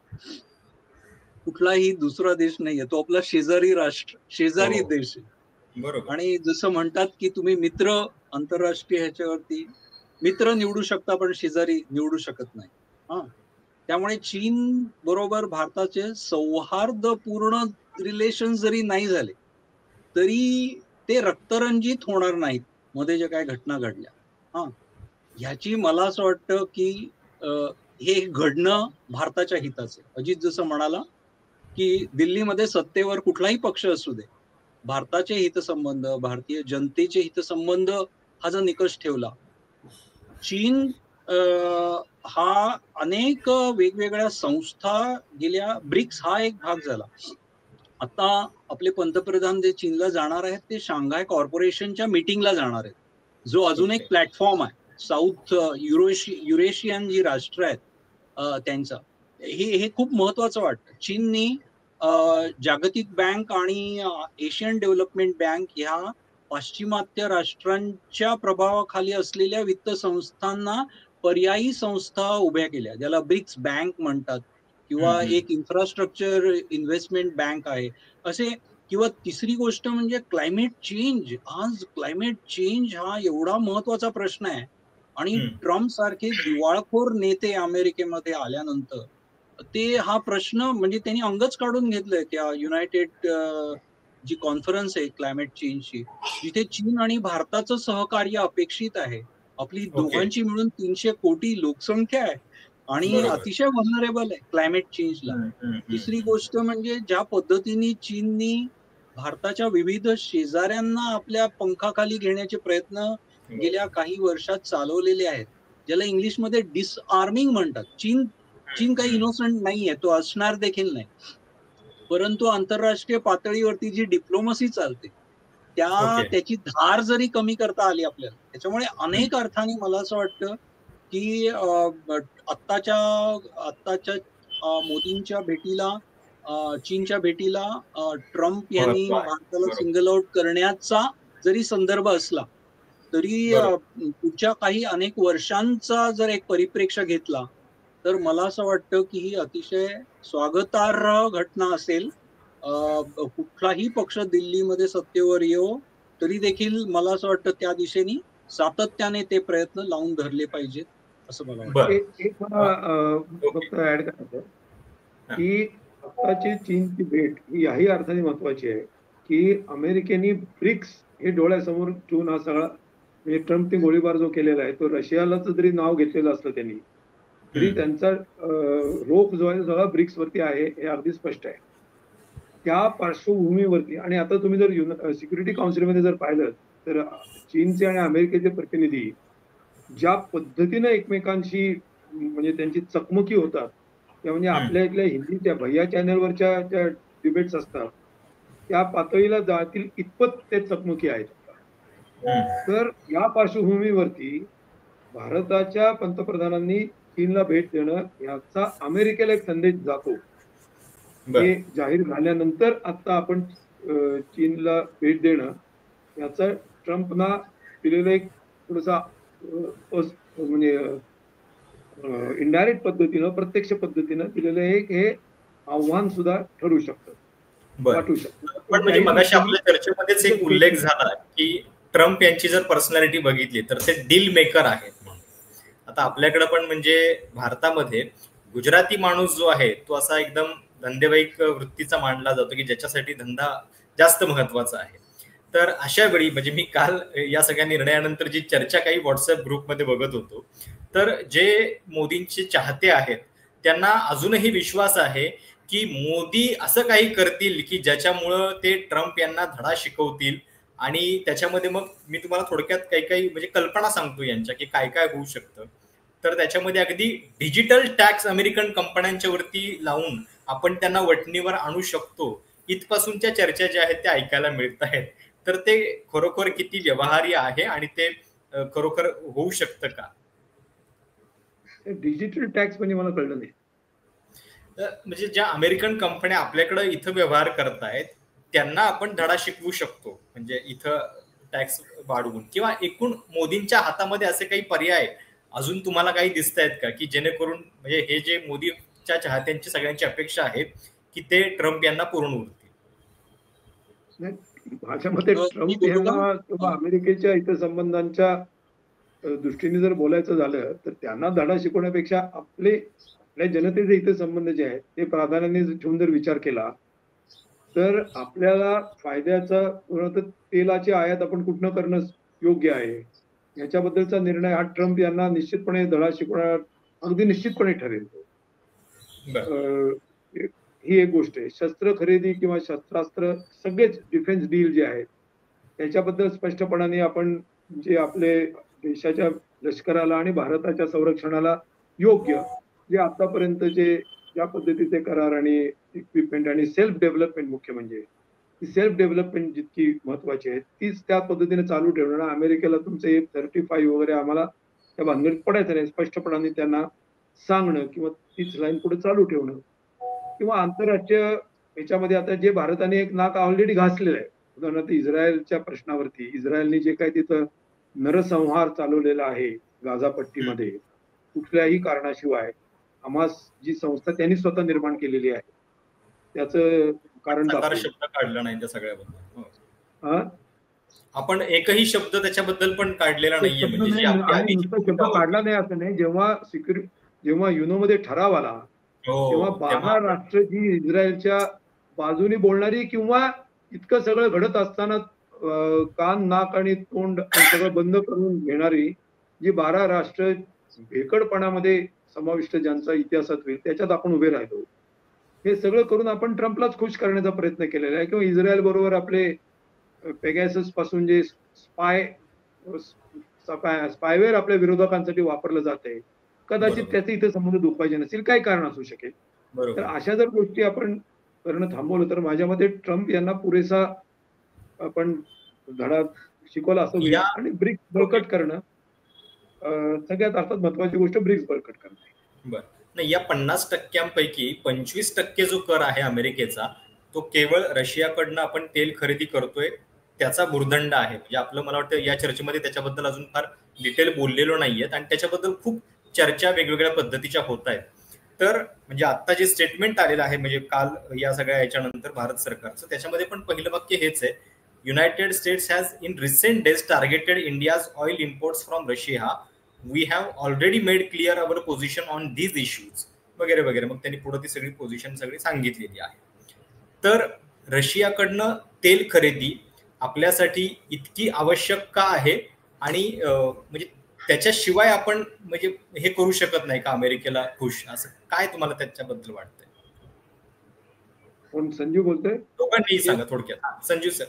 C: कुठलाही दुसरा देश नाहीये, तो आपला शेजारी राष्ट्र, शेजारी देश आहे. आणि जसं म्हणतात की तुम्ही मित्र आंतरराष्ट्रीय ह्याच्यावरती मित्र निवडू शकता पण शेजारी निवडू शकत नाही. त्यामुळे चीन बरोबर भारताचे सौहार्दपूर्ण रिलेशन जरी नाही झाले तरी ते रक्तरंजित होणार नाहीत मध्ये ज्या काही घटना घडल्या. ह्याची मला असं वाटतं की हे घडणं भारताच्या हिताचं. अजित जसं म्हणाला की दिल्लीमध्ये सत्तेवर कुठलाही पक्ष असू दे, भारताचे हितसंबंध, भारतीय जनतेचे हितसंबंध हा जर निकष ठेवला, चीन हा अनेक वेगवेगळ्या संस्था गेल्या, ब्रिक्स हा एक भाग झाला. आता आपले पंतप्रधान जे चीनला जाणार आहेत ते शांघाय कॉर्पोरेशनच्या मीटिंगला जाणार आहेत, जो अजून एक प्लॅटफॉर्म आहे साऊथ युरेशियन जी राष्ट्र आहेत त्यांचा. हे खूप महत्वाचं वाटतं. चीननी जागतिक बँक आणि एशियन डेव्हलपमेंट बँक ह्या पाश्चिमात्य राष्ट्रांच्या प्रभावाखाली असलेल्या वित्त संस्थांना पर्यायी संस्था उभ्या केल्या, ज्याला ब्रिक्स बँक म्हणतात, किंवा एक इन्फ्रास्ट्रक्चर इन्व्हेस्टमेंट बँक आहे असे. किंवा तिसरी गोष्ट म्हणजे क्लायमेट चेंज. आज क्लायमेट चेंज हा एवढा महत्वाचा प्रश्न आहे आणि ट्रम्प सारखे दिवाळखोर नेते अमेरिकेमध्ये आल्यानंतर ते हा प्रश्न म्हणजे त्यांनी अंगच काढून घेतलंय त्या युनायटेड जी कॉन्फरन्स आहे क्लायमेट चेंजची, जिथे चीन आणि भारताचं सहकार्य अपेक्षित आहे. आपली दोघांची मिळून 300 कोटी लोकसंख्या आहे आणि अतिशय व्हलनरेबल आहे क्लायमेट चेंजला. तिसरी गोष्ट म्हणजे ज्या पद्धतीने चीननी भारताच्या विविध शेजाऱ्यांना आपल्या पंखाखाली घेण्याचे प्रयत्न गेल्या काही वर्षात चालवलेले आहेत, ज्याला इंग्लिशमध्ये डिसआर्मिंग म्हणतात. चीन काही इनोसंट नाहीये, तो असणार देखील नाही. परंतु आंतरराष्ट्रीय पातळीवरती जी डिप्लोमसी चालते त्याची धार जरी कमी करता आली आपल्याला, त्याच्यामुळे अनेक अर्थाने मला असं वाटतं की आत्ताच्या मोदींच्या भेटीला, चीनच्या भेटीला ट्रम्प यांनी भारताला सिंगल आउट करण्याचा जरी संदर्भ असला तरी पुढच्या काही अनेक वर्षांचा जर एक परिप्रेक्ष्य घेतला तर मला असं वाटतं की ही अतिशय स्वागतार्ह घटना असेल. कुठलाही पक्ष दिल्लीमध्ये सत्तेवर येऊ तरी देखील मला असं वाटतं त्या दिशेने सातत्याने ते प्रयत्न लावून धरले पाहिजेत असं मला वाटतं.
B: एक मला फक्त ऍड करायचं की आताची चीनची भेट ही याही अर्थाने महत्वाची आहे की अमेरिकेने ब्रिक्स हे डोळ्यासमोर ठेवून हा सगळा, म्हणजे ट्रम्पने गोळीबार जो केलेला आहे तो रशियालाच जरी नाव घेतलेलं असलं त्यांनी तरी त्यांचा रोख जो आहे सगळा ब्रिक्स वरती आहे हे अगदी स्पष्ट आहे. त्या पार्श्वभूमीवरती आणि आता तुम्ही जर सिक्युरिटी काउन्सिलमध्ये जर पाहिलं तर चीनचे आणि अमेरिकेचे प्रतिनिधी ज्या पद्धतीनं एकमेकांशी म्हणजे त्यांची चकमकी होतात त्या म्हणजे आपल्या इथल्या हिंदीच्या भैया चॅनलवरच्या ज्या डिबेट्स असतात त्या पातळीला जातील इतपत ते चकमकी आहेत. तर या पार्श्वभूमीवरती भारताच्या पंतप्रधानांनी चीनला भेट देणं याचा अमेरिकेला एक संदेश जातो. हे जाहीर झाल्यानंतर आता आपण चीनला भेट देणं याचा ट्रम्पना दिलेलं एक थोडासा म्हणजे इनडायरेक्ट पद्धतीनं प्रत्यक्ष पद्धतीनं दिलेलं एक हे आव्हान सुद्धा ठरू शकतं, वाटू शकतं.
A: पण म्हणजे मगाशी आपल्या चर्चेमध्येच एक उल्लेख झाला की ट्रम्प यांची जर पर्सनॅलिटी बघितली तर ते डील मेकर आहेत म्हणून. आता आपल्याकडे पण म्हणजे भारतामध्ये गुजराती माणूस जो आहे तो असा एकदम धंदेवाईक वृत्तीचा मानला जातो की ज्याच्यासाठी धंदा जास्त महत्वाचा आहे. तर अशा वेळी म्हणजे मी काल या सगळ्या निर्णयानंतर जी चर्चा काही व्हॉट्सअप ग्रुपमध्ये बघत होतो तर जे मोदींचे चाहते आहेत त्यांना अजूनही विश्वास आहे की मोदी असं काही करतील की ज्याच्यामुळं ते ट्रम्प यांना धडा शिकवतील आणि त्याच्यामध्ये मग मी तुम्हाला थोडक्यात काही काही म्हणजे कल्पना सांगतो यांच्या की काय काय होऊ शकतं. तर त्याच्यामध्ये अगदी डिजिटल टॅक्स अमेरिकन कंपन्यांच्या वरती लावून आपण त्यांना वटणीवर आणू शकतो इथपासूनच्या चर्चा ज्या आहेत त्या ऐकायला मिळत आहेत. तर ते खरोखर किती व्यवहार्य आहे आणि ते खरोखर होऊ शकतं का?
B: डिजिटल टॅक्स म्हणजे मला कळलं नाही.
A: म्हणजे ज्या अमेरिकन कंपन्या आपल्याकडे इथं व्यवहार करतायत त्यांना आपण धडा शिकवू शकतो म्हणजे इथं टॅक्स वाढवून किंवा एकूण मोदींच्या हातामध्ये असे काही पर्याय अजून तुम्हाला काही दिसत आहेत का की जेणेकरून म्हणजे हे जे मोदीच्या चाहत्यांची सगळ्यांची अपेक्षा आहे की ते ट्रम्प यांना पूर्ण उरतील?
B: माझ्या मते ट्रम्प यांना किंवा अमेरिकेच्या हितसंबंधांच्या दृष्टीने जर बोलायचं झालं तर त्यांना धडा शिकवण्यापेक्षा आपल्या जनतेचे हितसंबंध जे आहेत ते प्राधान्याने ठेवून जर विचार केला तर आपल्याला फायद्याचा तेलाची आयात आपण कुठनं करणं योग्य आहे याच्याबद्दलचा निर्णय हा ट्रम्प यांना निश्चितपणे धडा शिकवणार अगदी निश्चितपणे ठरेल. ही एक गोष्ट आहे. शस्त्र खरेदी किंवा शस्त्रास्त्र सगळेच डिफेन्स डील जे आहेत त्याच्याबद्दल स्पष्टपणाने आपण जे आपले देशाच्या लष्कराला आणि भारताच्या संरक्षणाला योग्य जे आतापर्यंतचे ज्या पद्धतीचे करार आणि इक्विपमेंट आणि सेल्फ डेव्हलपमेंट मुख्य म्हणजे सेल्फ डेव्हलपमेंट जितकी महत्वाची आहे तीच त्या पद्धतीने चालू ठेवणं. अमेरिकेला तुमचे F-35 वगैरे आम्हाला त्या भानगडीत पडायचं नाही स्पष्टपणाने त्यांना सांगणं किंवा तीच लाईन पुढे चालू ठेवणं किंवा आंतरराष्ट्रीय याच्यामध्ये आता जे भारताने एक नाक ऑलरेडी घासलेलं आहे उदाहरणार्थ इस्रायलच्या प्रश्नावरती इस्रायलने जे काही तिथं नरसंहार चालवलेला आहे गाझापट्टीमध्ये कुठल्याही कारणाशिवाय हमास जी संस्था त्यांनी स्वतः निर्माण केलेली आहे त्याचं कारण
A: शब्द काढला नाही त्या सगळ्याबद्दल. आपण एकही शब्द त्याच्याबद्दल पण काढलेला नाहीये
B: म्हणजे शब्द काढला नाही असं नाही. जेव्हा युनो मध्ये ठराव आला तेव्हा 12 राष्ट्र जी इस्रायलच्या बाजूने बोलणारी किंवा इतकं सगळं घडत असताना कान नाक आणि तोंड सगळं बंद करून घेणारी जी 12 राष्ट्र भेकडपणामध्ये समाविष्ट ज्यांचा इतिहासात होईल त्याच्यात आपण उभे राहिलो. हे सगळं करून आपण ट्रम्पलाच खुश करण्याचा प्रयत्न केलेला आहे किंवा इस्रायल बरोबर आपले पेगॅसस पासून जे स्पायवेअर आपल्या विरोधकांसाठी वापरलं जाते कदाचित त्याचे इथे संबंध दुखवायचे नसेल काही कारण असू शकेल. तर अशा जर गोष्टी आपण करणं थांबवलं तर माझ्या मते ट्रम्प यांना पुरेसा आपण धडा शिकवला असं होईल. आणि ब्रिक्स बळकट करणं सगळ्यात अर्थात महत्वाची गोष्ट ब्रिक्स बळकट करणं.
A: बरं नाही या 50% 25% जो कर आहे अमेरिकेचा तो केवळ रशियाकडनं आपण तेल खरेदी करतोय त्याचा भुर्दंड आहे. म्हणजे आपलं मला वाटतं या चर्चेमध्ये त्याच्याबद्दल अजून फार डिटेल बोललेलो नाहीयेत आणि त्याच्याबद्दल खूप चर्चा वेगवेगळ्या पद्धतीच्या होत आहेत. तर म्हणजे आता जे स्टेटमेंट आलेलं आहे म्हणजे काल या सगळ्या याच्यानंतर भारत सरकारचं त्याच्यामध्ये पण पहिलं वाक्य हेच आहे United States has in recent days targeted India's oil imports from Russia we have already made clear our position on these issues वगैरे वगैरे. मग त्यांनी पुढे ती सगळी पोझिशन सगळी सांगितलेली आहे. तर रशियाकडनं तेल खरेदी आपल्यासाठी इतकी आवश्यक का आहे आणि म्हणजे त्याच्याशिवाय आपण म्हणजे हे करू शकत नाही का अमेरिकेला खुश असं काय तुम्हाला त्याच्याबद्दल वाटतंय?
B: कोण संजू बोलतोय?
A: दोघांनी सांगा थोडक्यात. संजू सर.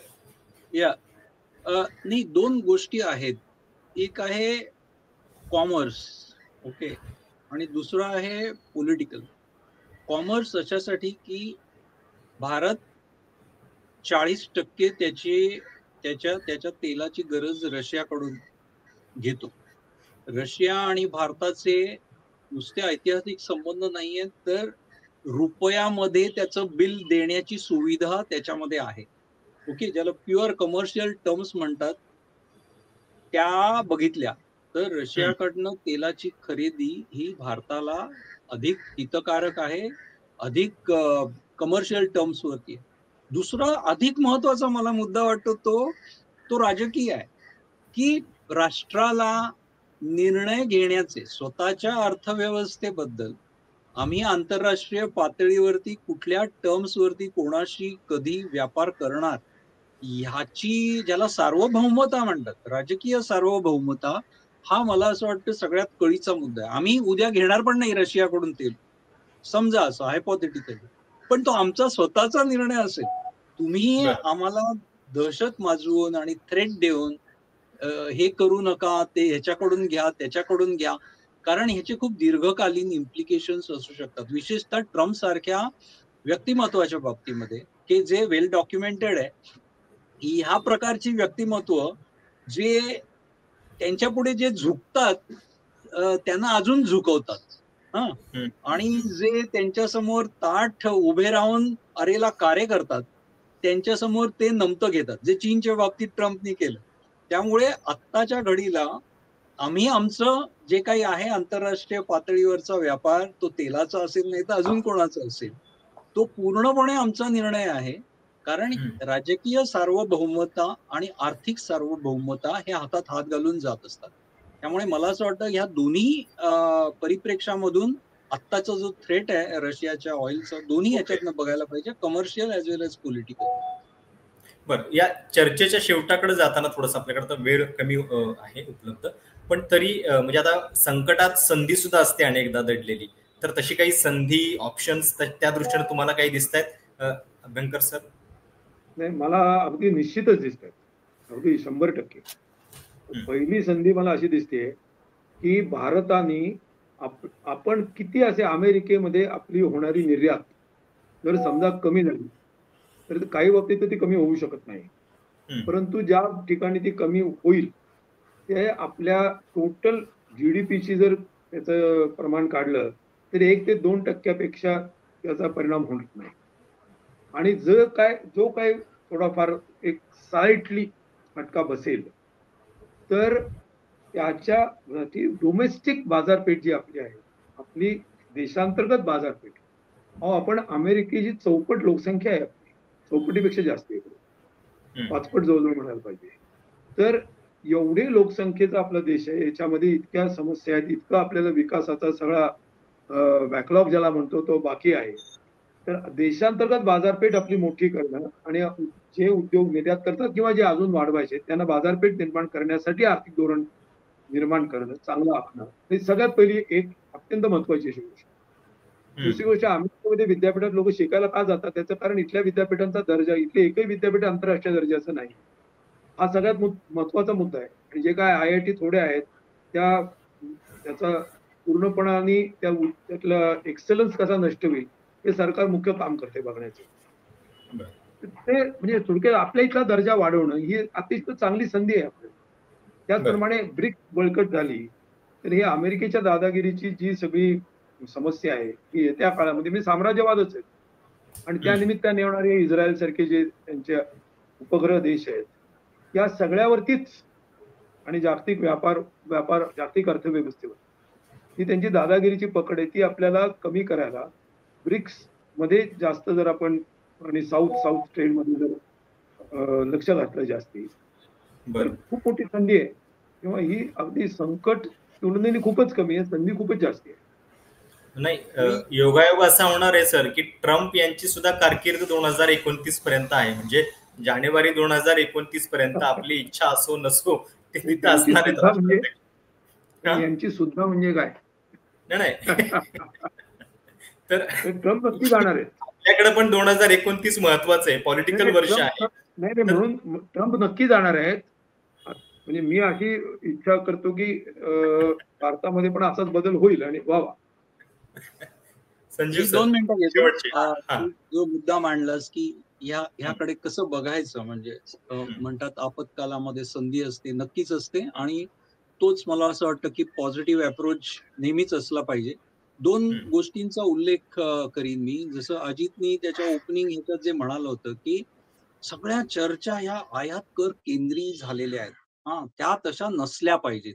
C: नाही दोन गोष्टी आहेत. एक आहे कॉमर्स, ओके, आणि दुसरं आहे पॉलिटिकल. कॉमर्स अशासाठी की भारत 40% त्याच्या तेलाची गरज रशियाकडून घेतो. रशिया आणि भारताचे नुसते ऐतिहासिक संबंध नाहीयेत, तर रुपयामध्ये त्याचं बिल देण्याची सुविधा त्याच्यामध्ये आहे. ओके, ज्याला प्युअर कमर्शियल टर्म्स म्हणतात, त्या बघितल्या तर रशियाकडनं तेलाची खरेदी ही भारताला अधिक हितकारक आहे, अधिक कमर्शियल टर्म्स वरती आहे. दुसरा अधिक महत्वाचा मला मुद्दा वाटतो तो राजकीय आहे, की राष्ट्राला निर्णय घेण्याचे स्वतःच्या अर्थव्यवस्थेबद्दल आम्ही आंतरराष्ट्रीय पातळीवरती कुठल्या टर्म्स वरती कोणाशी कधी व्यापार करणार ह्याची, ज्याला सार्वभौमता म्हणतात, राजकीय सार्वभौमता, हा मला असं वाटतं सगळ्यात कळीचा मुद्दा आहे. आम्ही उद्या घेणार पण नाही रशियाकडून तेल, समजा असं हायपोथेटिकली, पण तो आमचा स्वतःचा निर्णय असेल. तुम्ही आम्हाला दहशत माजवून आणि थ्रेट देऊन हे करू नका, ते ह्याच्याकडून घ्या त्याच्याकडून घ्या, कारण ह्याचे खूप दीर्घकालीन इम्प्लिकेशन्स असू शकतात, विशेषतः ट्रम्प सारख्या व्यक्तिमत्वाच्या बाबतीमध्ये, की जे वेल डॉक्युमेंटेड आहे. ह्या प्रकारची व्यक्तिमत्व जे त्यांच्या पुढे जे झुकतात त्यांना अजून झुकवतात, आणि जे त्यांच्या समोर ताठ उभे राहून अरेला कार्य करतात त्यांच्या समोर ते नमतं घेतात, जे चीनच्या बाबतीत ट्रम्पने केलं. त्यामुळे आत्ताच्या घडीला आम्ही आमचं जे काही आहे आंतरराष्ट्रीय पातळीवरचा व्यापार, तो तेलाचा असेल नाही तर अजून कोणाचा असेल, तो पूर्णपणे आमचा निर्णय आहे. कारण राजकीय सार्वभौमता आणि आर्थिक सार्वभौमता हे हातात हात घालून जात असतात. त्यामुळे मला असं वाटतं ह्या दोन्ही परिप्रेक्षामधून आत्ताचा जो थ्रेट आहे रशियाच्या ऑइलचा, दोन्ही याच्यातनं बघायला पाहिजे, कमर्शियल ॲज वेल एज पॉलिटिकल.
A: बरं, या चर्चेच्या शेवटाकडे जाताना थोडंसं आपल्याकडे वेळ कमी आहे उपलब्ध, पण तरी म्हणजे आता संकटात संधी सुद्धा असते अनेकदा दडलेली, तर तशी काही संधी ऑप्शन्स त्या दृष्टीने तुम्हाला काही दिसत आहेत अभ्यंकर सर?
B: नाही, मला अगदी निश्चितच दिसत आहेत, अगदी 100%. पहिली संधी मला अशी दिसते की भारताने आपण किती असे अमेरिकेमध्ये आपली होणारी निर्यात जर समजा कमी झाली तर काही बाबतीत ती कमी होऊ शकत नाही, परंतु ज्या ठिकाणी ती कमी होईल ते आपल्या टोटल GDPची जर त्याचं प्रमाण काढलं तर 1 ते 2% त्याचा परिणाम होणार नाही. आणि जो काय थोडाफार एक स्लाइटली फटका बसेल तर त्याच्या डोमेस्टिक बाजारपेठ जी आपली आहे, आपली देशांतर्गत बाजारपेठ, आपण अमेरिकेची चौपट लोकसंख्या आहे, आपली चौपटीपेक्षा जास्त आहे, 5 पट जवळजवळ म्हणायला पाहिजे. तर एवढे लोकसंख्येचा आपला देश आहे, याच्यामध्ये इतक्या समस्या आहेत, इतका आपल्याला विकासाचा सगळा बॅकलॉग ज्याला म्हणतो तो बाकी आहे. तर देशांतर्गत बाजारपेठ आपली मोठी करणं आणि जे उद्योग निर्यात करतात किंवा जे अजून वाढवायचे त्यांना बाजारपेठ निर्माण करण्यासाठी आर्थिक धोरण निर्माण करणं, चांगलं आखणं, ही सगळ्यात पहिली एक अत्यंत महत्वाची अशी गोष्ट. दुसरी गोष्ट, अमेरिकेमध्ये विद्यापीठात लोक शिकायला का जातात त्याचं कारण इथल्या विद्यापीठांचा दर्जा, इथले एकही विद्यापीठ आंतरराष्ट्रीय दर्जाचं नाही, हा सगळ्यात महत्वाचा मुद्दा आहे. आणि जे काय IIT थोडे आहेत त्याचा पूर्णपणाने त्यातला एक्सलन्स कसा नष्ट होईल हे सरकार मुख्य काम करते बघण्याचं. ते म्हणजे थोडक्यात आपल्या इथला दर्जा वाढवणं ही अतिशय चांगली संधी आहे आपल्याला. त्याचप्रमाणे ब्रिक्स बळकट झाली तर हे अमेरिकेच्या दादागिरीची जी सगळी समस्या आहे की येत्या काळामध्ये म्हणजे साम्राज्यवादच आहे, आणि त्या निमित्ताने येणारे इस्रायल सारखे जे त्यांचे उपग्रह देश आहेत या सगळ्यावरतीच आणि जागतिक व्यापार जागतिक अर्थव्यवस्थेवर ही त्यांची दादागिरीची पकड आहे, ती आपल्याला कमी करायला ब्रिक्स मध्ये जास्त जर आपण आणि साऊथ ट्रेड मध्ये जर लक्ष घातलं जास्ती तर खूप मोठी संधी आहे. किंवा ही अगदी संकट तुलनेने खूपच कमी आहे, संधी खूपच जास्त आहे.
A: नाही, योगायोग असा होणार आहे सर की ट्रम्प यांची सुद्धा कारकीर्द 2029 पर्यंत आहे, म्हणजे जानेवारी 2029 पर्यंत आपली इच्छा असो नसो ते तिथे असणार आहे.
B: यांची सुद्धा म्हणजे काय
A: नाही तर
B: ट्रम्प नक्की जाणार आहे.
A: आपल्याकडे पण 2029 महत्वाचं आहे, पॉलिटिकल वर्ष आहे.
B: नाही म्हणून ट्रम्प नक्की जाणार आहेत. म्हणजे मी अशी इच्छा करतो की भारतामध्ये पण असाच बदल होईल आणि व्हावा.
A: संजीव
C: मी
A: सर
C: 2 मिनिटं घेतो.
A: शेवटचे. हा.
C: तू जो मुद्दा मांडलास की ह्याकडे कसं बघायचं, म्हणजे म्हणतात आपत्कालामध्ये संधी असते, नक्कीच असते, आणि तोच मला असं वाटतं की पॉझिटिव्ह अप्रोच नेहमीच असला पाहिजे. 2 गोष्टींचा उल्लेख करीन मी. जसं अजितनी त्याच्या ओपनिंग ह्याच्यात जे म्हणालं होतं की सगळ्या चर्चा ह्या आयात कर केंद्रीय झालेल्या आहेत. त्या तशा नसल्या पाहिजेत.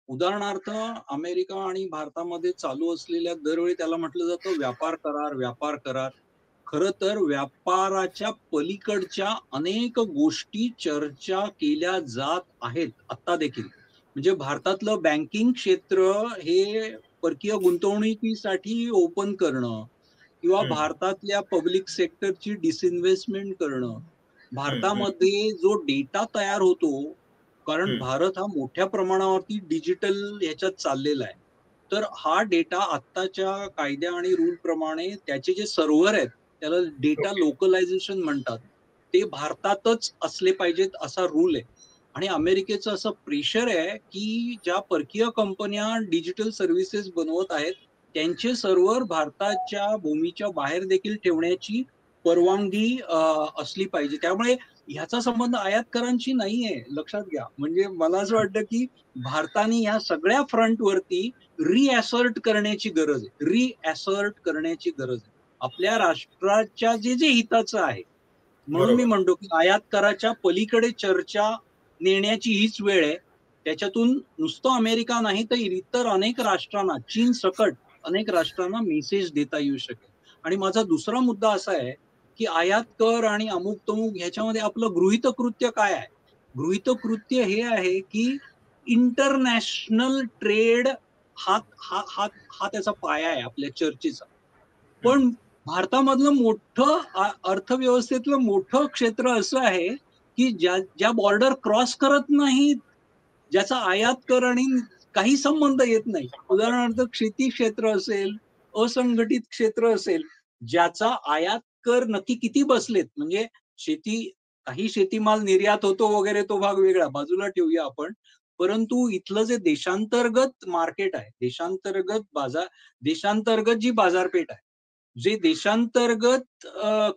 C: उदाहरणार्थ अमेरिका आणि भारतामध्ये चालू असलेल्या दरवेळी त्याला म्हटलं जातं व्यापार करार, व्यापार करार. खरं तर व्यापाराच्या पलीकडच्या अनेक गोष्टी चर्चा केल्या जात आहेत आता देखील. म्हणजे भारतातलं बँकिंग क्षेत्र हे परकीय गुंतवणुकीसाठी ओपन करणं, किंवा भारतातल्या पब्लिक सेक्टरची डिसइन्व्हेस्टमेंट करणं, भारतामध्ये जो डेटा तयार होतो, कारण भारत हा मोठ्या प्रमाणावरती डिजिटल ह्याच्यात चाललेला आहे. तर हा डेटा आत्ताच्या कायद्या आणि रूल प्रमाणे त्याचे जे सर्व्हर आहेत, त्याला डेटा लोकलायझेशन म्हणतात, ते भारतातच असले पाहिजेत असा रूल आहे. आणि अमेरिकेचं असं प्रेशर आहे की ज्या परकीय कंपन्या डिजिटल सर्व्हिसेस बनवत आहेत, त्यांचे सर्व्हर भारताच्या भूमीच्या बाहेर देखील ठेवण्याची परवानगी असली पाहिजे. त्यामुळे ह्याचा संबंध आयातकरांशी नाहीये, लक्षात घ्या. म्हणजे मला असं वाटतं की भारताने या सगळ्या फ्रंटवरती रिअसर्ट करण्याची गरज आहे. रिअसर्ट करण्याची गरज आहे. आपल्या राष्ट्राच्या जे हिताचं आहे. म्हणून मी म्हणतो की आयात कराच्या पलीकडे चर्चा नेण्याची हीच वेळ आहे. त्याच्यातून नुसतं अमेरिका नाही तर इतर अनेक राष्ट्रांना, चीन सकट अनेक राष्ट्रांना मेसेज देता येऊ शकेल. आणि माझा दुसरा मुद्दा असा आहे की आयात कर आणि अमुक तमुक ह्याच्यामध्ये आपलं गृहीतकृत्य काय आहे? गृहीतकृत्य हे आहे की इंटरनॅशनल ट्रेड हा हा हा हा त्याचा पाया आहे आपल्या चर्चेचा. पण भारतामधलं मोठं अर्थव्यवस्थेतलं मोठं क्षेत्र असं आहे की ज्या बॉर्डर क्रॉस करत नाहीत, ज्याचा आयात कर आणि काही संबंध येत नाही. उदाहरणार्थ शेती क्षेत्र असेल, असंघटित क्षेत्र असेल, ज्याचा आयात कर नक्की किती बसलेत. म्हणजे काही शेतीमाल निर्यात होतो वगैरे, तो भाग वेगळा, बाजूला ठेवूया आपण. परंतु इथलं जे देशांतर्गत मार्केट आहे, देशांतर्गत जी बाजारपेठ आहे, जे देशांतर्गत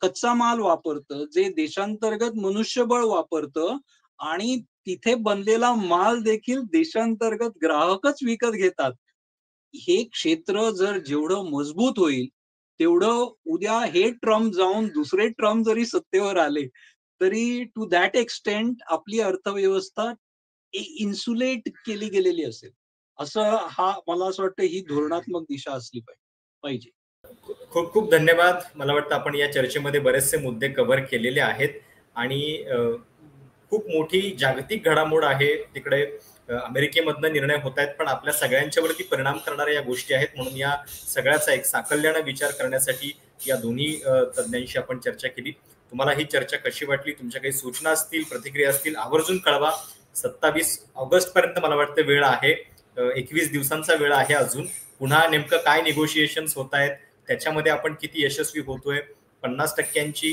C: कच्चा माल वापरतं, जे देशांतर्गत मनुष्यबळ वापरतं, आणि तिथे बनलेला माल देखील देशांतर्गत ग्राहकच विकत घेतात. हे क्षेत्र जर जेवढं मजबूत होईल, तेवढं उद्या हे ट्रम्प जाऊन दुसरे ट्रम्प जरी सत्तेवर आले, तरी टू दॅट एक्सटेंट आपली अर्थव्यवस्था इन्सुलेट केली गेलेली असेल. मला असं वाटतं ही धोरणात्मक दिशा असली पाहिजे.
A: खूप खूप धन्यवाद. मला वाटतं आपण या चर्चेमध्ये बरेचसे मुद्दे कव्हर केलेले आहेत आणि खूप मोठी जागतिक घडामोड आहे तिकडे. अमेरिकेमधनं निर्णय होत आहेत, पण आपल्या सगळ्यांच्यावरती परिणाम करणाऱ्या या गोष्टी आहेत. म्हणून या सगळ्याचा एक साकल्यानं विचार करण्यासाठी या दोन्ही तज्ज्ञांशी आपण चर्चा केली. तुम्हाला ही चर्चा कशी वाटली? तुमच्या काही सूचना असतील, प्रतिक्रिया असतील, आवर्जून कळवा. 27 ऑगस्ट पर्यंत मला वाटतं वेळ आहे. 21 दिवसांचा वेळ आहे अजून. पुन्हा नेमकं काय निगोशिएशन्स होत आहेत, त्याच्यामध्ये आपण किती यशस्वी होतोय, 50%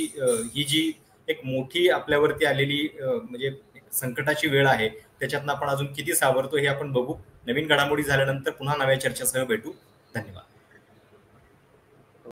A: ही जी एक मोठी आपल्यावरती आलेली म्हणजे संकटाची वेळ आहे, त्याच्यातनं आपण अजून किती सावरतो हे आपण बघू. नवीन घडामोडी झाल्यानंतर पुन्हा नव्या चर्चेसह भेटू. धन्यवाद.